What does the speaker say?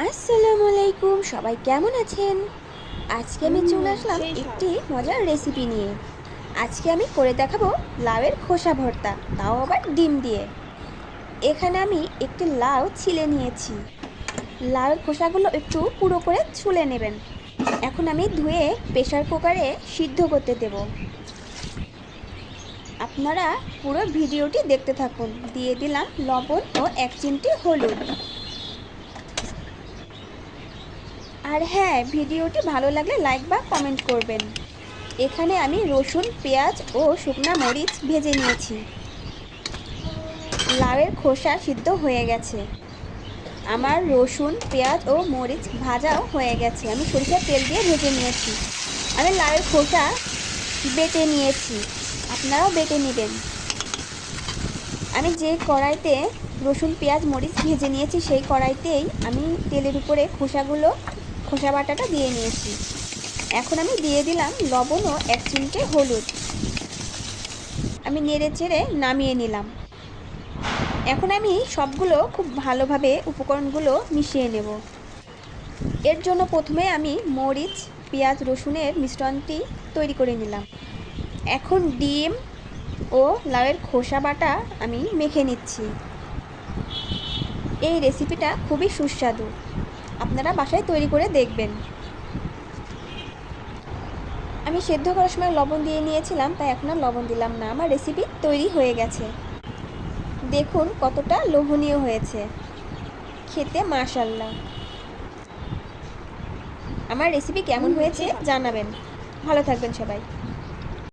আসসালামু আলাইকুম, সবাই কেমন আছেন? আজকে আমি চলে আসলাম একটি মজার রেসিপি নিয়ে। আজকে আমি করে দেখাবো লাউয়ের খোসা ভর্তা, তাও আবার ডিম দিয়ে। এখানে আমি একটি লাউ ছিলে নিয়েছি। লাউয়ের খোসাগুলো একটু পুরো করে ছুলে নেবেন। এখন আমি ধুয়ে প্রেসার কুকারে সিদ্ধ করতে দেব। আপনারা পুরো ভিডিওটি দেখতে থাকুন। দিয়ে দিলাম লবণ ও 1 চিমটি হলুদ। আর হ্যাঁ, ভিডিওটি ভালো লাগলে লাইক বা কমেন্ট করবেন। এখানে আমি রসুন, পেঁয়াজ ও শুকনো মরিচ ভেজে নিয়েছি। লাউয়ের খোসা সিদ্ধ হয়ে গেছে। আমার রসুন, পেঁয়াজ ও মরিচ ভাজাও হয়ে গেছে। আমি সরিষার তেল দিয়ে ভেজে নিয়েছি। আমি লাউয়ের খোসা বেটে নিয়েছি, আপনারাও বেটে নেবেন। আমি যে কড়াইতে রসুন, পেঁয়াজ, মরিচ ভেজে নিয়েছি সেই কড়াইতেই আমি তেলের উপরে খোসা বাটাটা দিয়ে নিয়েছি। এখন আমি দিয়ে দিলাম লবণ ও 1 চিমটে হলুদ। আমি নেড়ে চেড়ে নামিয়ে নিলাম। এখন আমি সবগুলো খুব ভালোভাবে উপকরণগুলো মিশিয়ে নেব। এর জন্য প্রথমে আমি মরিচ, পেঁয়াজ, রসুনের মিশ্রণটি তৈরি করে নিলাম। এখন ডিম ও লাউয়ের খোসা বাটা আমি মেখে নিচ্ছি। এই রেসিপিটা খুবই সুস্বাদু, আপনারা বাসায় তৈরি করে দেখবেন। আমি সেদ্ধ করার সময় লবণ দিয়ে নিয়েছিলাম, তাই এখন আর লবণ দিলাম না। আমার রেসিপি তৈরি হয়ে গেছে। দেখুন কতটা লোভনীয় হয়েছে, খেতে মাশাআল্লাহ। আমার রেসিপি কেমন হয়েছে জানাবেন। ভালো থাকবেন সবাই।